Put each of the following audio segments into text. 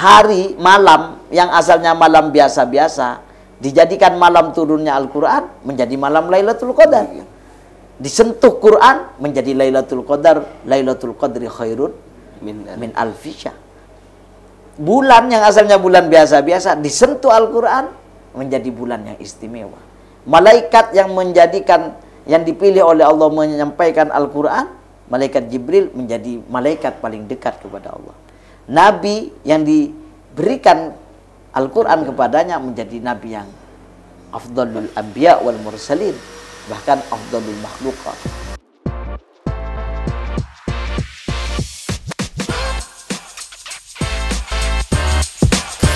hari malam yang asalnya malam biasa-biasa dijadikan malam turunnya Al-Quran menjadi malam Lailatul Qadar. Disentuh Quran menjadi Lailatul Qadar. Lailatul Qadri khairun min alfi syahr. Bulan yang asalnya bulan biasa-biasa disentuh Al-Quran menjadi bulan yang istimewa. Malaikat yang menjadikan, yang dipilih oleh Allah menyampaikan Al-Quran, malaikat Jibril menjadi malaikat paling dekat kepada Allah. Nabi yang diberikan Al-Quran kepadanya menjadi nabi yang afdalul anbiya wal mursalin, bahkan afdalul makhluqat.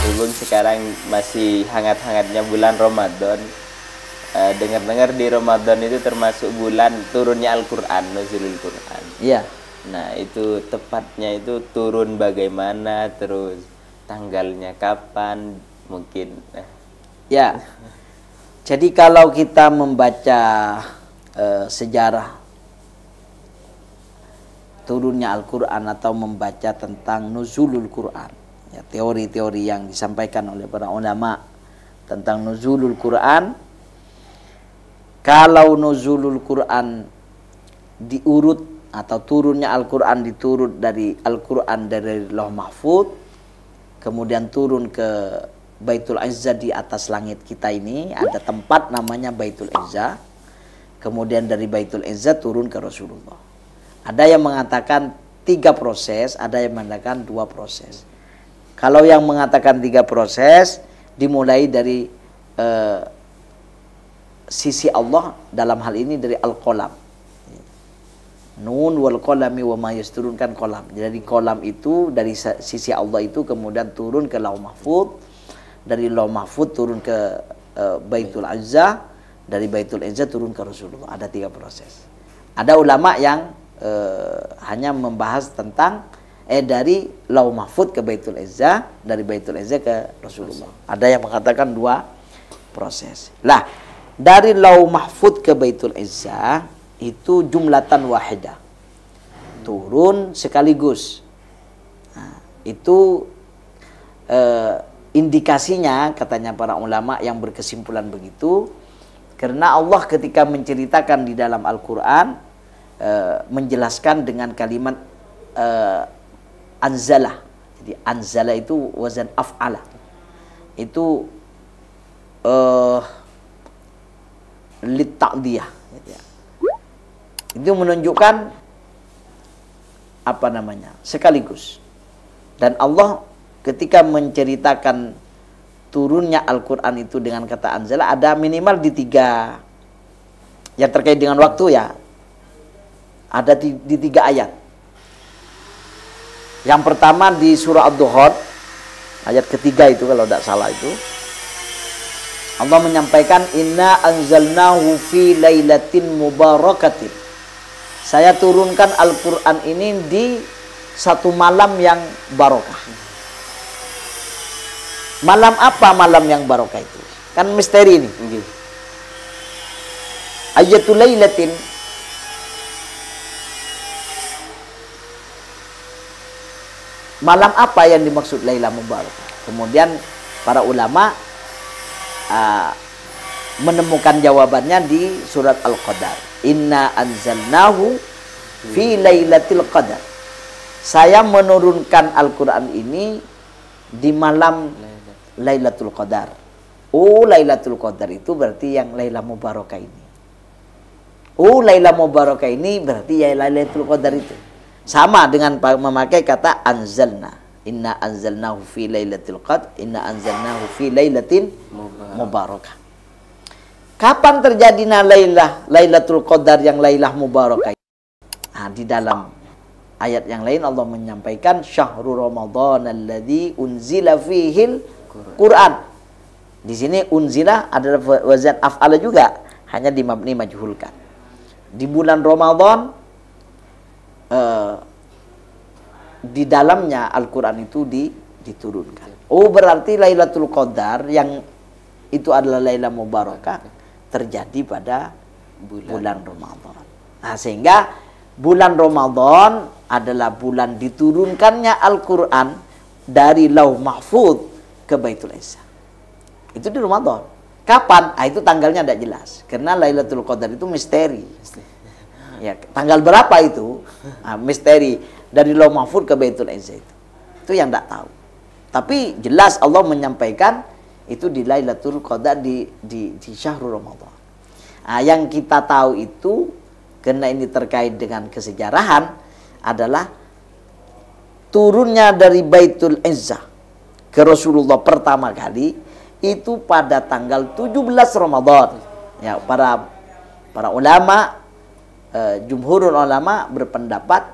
Berhubung sekarang masih hangat-hangatnya bulan Ramadan, dengar-dengar di Ramadan itu termasuk bulan turunnya Al-Quran, nuzulul Quran. Iya. Nah, itu tepatnya itu turun bagaimana, terus tanggalnya kapan, mungkin. Ya. Jadi kalau kita membaca sejarah turunnya Al-Quran atau membaca tentang nuzulul Quran, ya, teori-teori yang disampaikan oleh para ulama tentang nuzulul Quran, kalau nuzulul Quran diurut atau turunnya Al-Quran diturut dari Al-Quran dari Lauh Mahfud, kemudian turun ke Baitul Izzah di atas langit kita ini, ada tempat namanya Baitul Izzah. Kemudian dari Baitul Izzah turun ke Rasulullah. Ada yang mengatakan 3 proses, ada yang mengatakan 2 proses. Kalau yang mengatakan 3 proses, dimulai dari sisi Allah, dalam hal ini dari Al-Qalam. Nun wal qalami wa ma yasturun, kan qalam. Jadi qalam itu dari sisi Allah itu kemudian turun ke Lauh Mahfud. Dari Lauh Mahfud turun ke Baitul Izzah, dari Baitul Izzah turun ke Rasulullah. Ada 3 proses. Ada ulama yang hanya membahas tentang dari Lauh Mahfud ke Baitul Izzah, dari Baitul Izzah ke Rasulullah. Ada yang mengatakan 2 proses. Lah, dari Lauh Mahfud ke Baitul Izzah itu jumlatan wahidah, turun sekaligus. Nah, itu indikasinya, katanya para ulama yang berkesimpulan begitu, karena Allah ketika menceritakan di dalam Al-Quran menjelaskan dengan kalimat anzalah. Jadi anzalah itu wazan af'ala, itu litta'diyah, gitu ya. Itu menunjukkan apa namanya, sekaligus. Dan Allah ketika menceritakan turunnya Al-Quran itu dengan kata anzala, ada minimal di 3 yang terkait dengan waktu, ya. Ada di 3 ayat. Yang pertama di surah Ad-Duhan, ayat ketiga itu kalau tidak salah itu. Allah menyampaikan inna anzalnahu fi lailatin mubarakatin. Saya turunkan Al-Quran ini di satu malam yang barokah. Malam apa malam yang barokah itu? Kan misteri ini. Ayatul lailatin, malam apa yang dimaksud Lailah Mubarakah? Kemudian para ulama menemukan jawabannya di surat Al-Qadar. Inna anzalnahu fi lailatul qadar. Saya menurunkan Al-Quran ini di malam Lailatul Qadar. Oh, Lailatul Qadar itu berarti yang Lailah Mubarakah ini. Oh, Lailah Mubarakah ini berarti ya Lailatul Qadar itu. Sama dengan memakai kata anzalna. Inna anzalnahu fi lailatul qadar. Inna anzalnahu fi lailatin mubarakah. Kapan terjadinya Lailatul Qadar yang Lailah Mubarakah? Nah, di dalam ayat yang lain Allah menyampaikan syahrul Ramadan alladzi unzila fihil Quran. Di sini unzila adalah wazan af'ala juga, hanya di mabni majhulkan. Di bulan Ramadan di dalamnya Al-Quran itu diturunkan. Oh, berarti Lailatul Qadar yang itu adalah Lailah Mubarakah terjadi pada bulan Ramadan. Nah, sehingga bulan Ramadan adalah bulan diturunkannya Al-Quran dari Lauh Mahfuz ke Baitul Izzah. Itu di Ramadan. Kapan? Itu tanggalnya tidak jelas. Karena Lailatul Qadar itu misteri. Ya, tanggal berapa itu? Misteri. Dari Lauh Mahfuz ke Baitul Izzah itu. Itu yang tidak tahu. Tapi jelas Allah menyampaikan itu di Lailatul Qadar di Syahrul Ramadan. Yang kita tahu itu, karena ini terkait dengan kesejarahan, adalah turunnya dari Baitul Izzah ke Rasulullah pertama kali itu pada tanggal 17 Ramadan. Ya, para ulama, jumhurul ulama berpendapat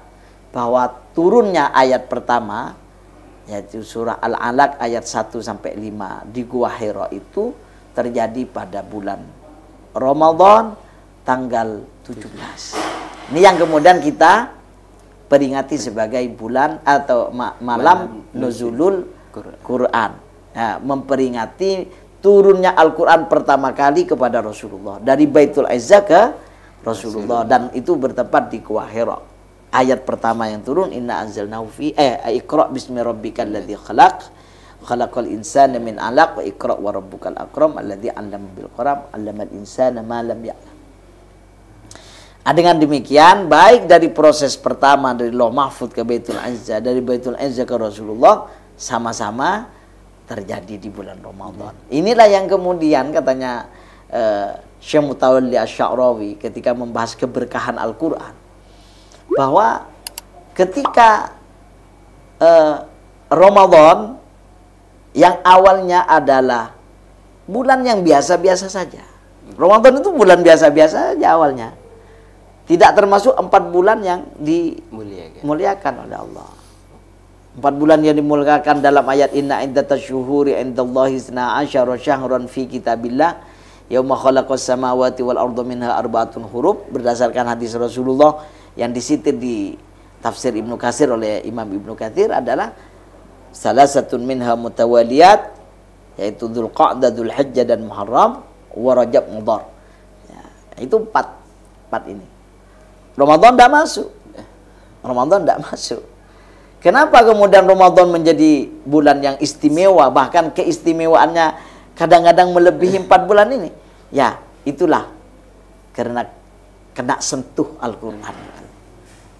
bahwa turunnya ayat pertama, yaitu surah Al-Alaq ayat 1 sampai 5 di Gua Hira itu terjadi pada bulan Ramadan tanggal 17. Ini yang kemudian kita peringati sebagai bulan atau malam nuzulul Quran. Nah, memperingati turunnya Al-Quran pertama kali kepada Rasulullah dari Baitul Izzah ke Rasulullah, dan itu bertempat di Gua Hira. Ayat pertama yang turun, inna anzalnahu fi iqra bismi rabbikal ladzi khalaq khalaqal insana min 'alaq wa iqra wa rabbukal akram alladzi 'allama bil qalam 'allamal insana ma lam ya'lam. Dengan demikian, baik dari proses pertama dari Lauh Mahfuz ke Baitul Izzah, dari Baitul Izzah ke Rasulullah, sama-sama terjadi di bulan Ramadan. Inilah yang kemudian katanya Syekh Mutawalli Asy-Sya'rawi ketika membahas keberkahan Al-Quran, bahwa ketika Ramadan yang awalnya adalah bulan yang biasa-biasa saja. Ramadan itu bulan biasa-biasa saja awalnya. Tidak termasuk 4 bulan yang dimuliakan oleh Allah. 4 bulan yang dimuliakan dalam ayat inna iddatasyuhuri indallahi 12 syahran fi kitabillah yauma khalaqas samawati wal arda minha arba'atun huruf, berdasarkan hadis Rasulullah yang disitir di tafsir Ibnu Katsir oleh Imam Ibnu Katsir adalah salasatun minha mutawaliyat, yaitu Dzulqa'dah, Dzulhijjah dan Muharram, wa Rajab Mudhar. Ya, itu 4 ini. Ramadan tidak masuk. Ramadan tidak masuk. Kenapa kemudian Ramadan menjadi bulan yang istimewa, bahkan keistimewaannya kadang-kadang melebihi 4 bulan ini? Ya, itulah karena kena sentuh Al-Quran.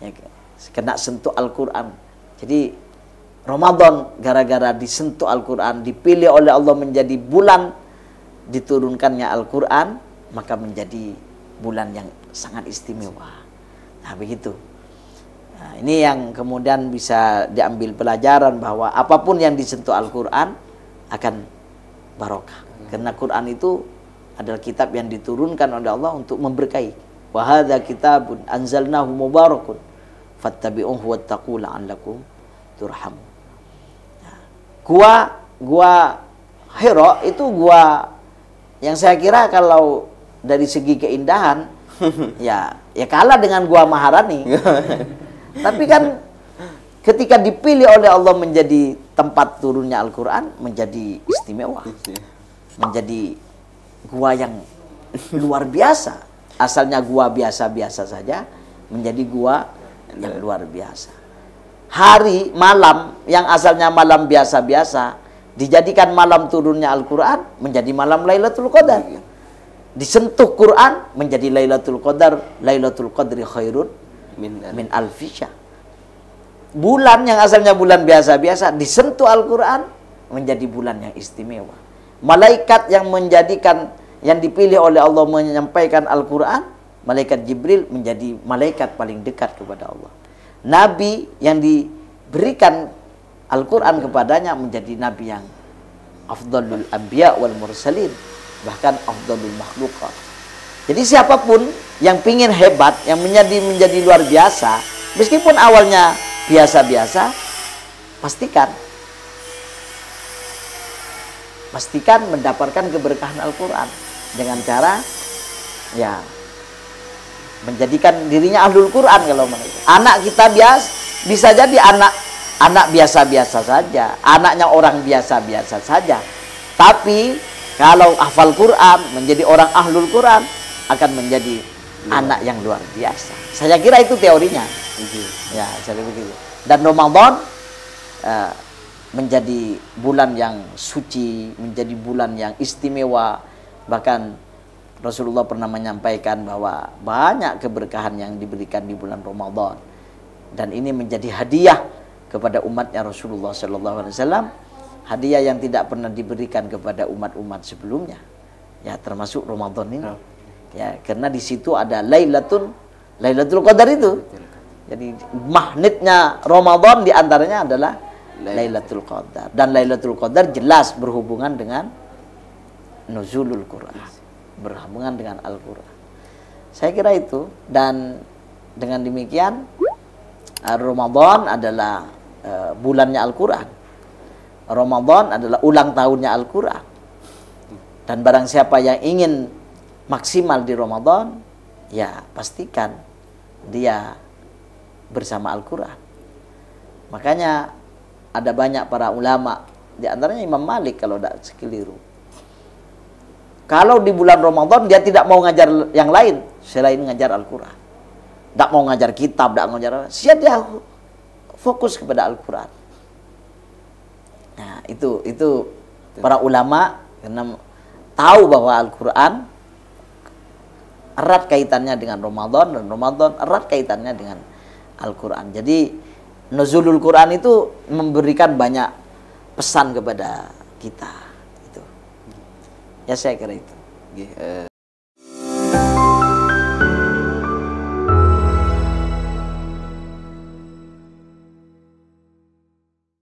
Ya, kena sentuh Al-Quran. Jadi Ramadan gara-gara disentuh Al-Quran, dipilih oleh Allah menjadi bulan diturunkannya Al-Quran, maka menjadi bulan yang sangat istimewa. Nah, begitu. Nah, ini yang kemudian bisa diambil pelajaran bahwa apapun yang disentuh Al-Quran akan barokah. Karena Quran itu adalah kitab yang diturunkan oleh Allah untuk memberkahi. Wa hadza kitabun anzalnahu mubarakun fattabi'uhu wattaqu la'allakum turhamun. Gua Hira itu gua yang saya kira kalau dari segi keindahan ya kalah dengan Gua Maharani. Tapi kan ketika dipilih oleh Allah menjadi tempat turunnya Al-Quran, menjadi istimewa, menjadi gua yang luar biasa. Asalnya gua biasa-biasa saja menjadi gua yang luar biasa. Hari malam yang asalnya malam biasa-biasa dijadikan malam turunnya Al-Quran, menjadi malam Lailatul Qadar. Disentuh Quran menjadi Lailatul Qadar, Lailatul Qadri khairun min alfi syahr. Bulan yang asalnya bulan biasa-biasa disentuh Al-Quran menjadi bulan yang istimewa. Malaikat yang dipilih oleh Allah menyampaikan Al-Quran, malaikat Jibril menjadi malaikat paling dekat kepada Allah. Nabi yang diberikan Al-Quran kepadanya menjadi nabi yang afdalul anbiya wal mursalin, bahkan afdalul makhluqat. Jadi siapapun yang pingin hebat, yang menjadi luar biasa, meskipun awalnya biasa-biasa, pastikan mendapatkan keberkahan Al-Quran dengan cara ya menjadikan dirinya ahlul Quran. Kalau anak kita bisa jadi anak biasa-biasa saja, anaknya orang biasa-biasa saja, tapi kalau hafal Quran menjadi orang ahlul Quran akan menjadi anak yang luar biasa. Saya kira itu teorinya. Ya, saya begitu. Dan Ramadan menjadi bulan yang suci, menjadi bulan yang istimewa. Bahkan Rasulullah pernah menyampaikan bahwa banyak keberkahan yang diberikan di bulan Ramadan, dan ini menjadi hadiah kepada umatnya Rasulullah SAW, hadiah yang tidak pernah diberikan kepada umat-umat sebelumnya, ya termasuk Ramadan ini. Ya, karena di situ ada Lailatul Qadar itu. Jadi magnetnya Ramadan diantaranya adalah Lailatul Qadar, dan Lailatul Qadar jelas berhubungan dengan nuzulul Quran, berhubungan dengan Al-Quran. Saya kira itu. Dan dengan demikian Ramadan adalah bulannya Al-Quran. Ramadan adalah ulang tahunnya Al-Quran. Dan barang siapa yang ingin maksimal di Ramadan, ya pastikan dia bersama Al-Quran. Makanya ada banyak para ulama, di antaranya Imam Malik kalau tidak sekeliru, kalau di bulan Ramadan dia tidak mau ngajar yang lain selain ngajar Al-Quran. Tidak mau ngajar kitab, tidak mau ngajar, siap dia fokus kepada Al-Quran. Nah, itu para ulama karena tahu bahwa Al-Quran erat kaitannya dengan Ramadan, dan Ramadan erat kaitannya dengan Al-Quran. Jadi nuzulul Quran itu memberikan banyak pesan kepada kita. Itu. Ya saya kira itu.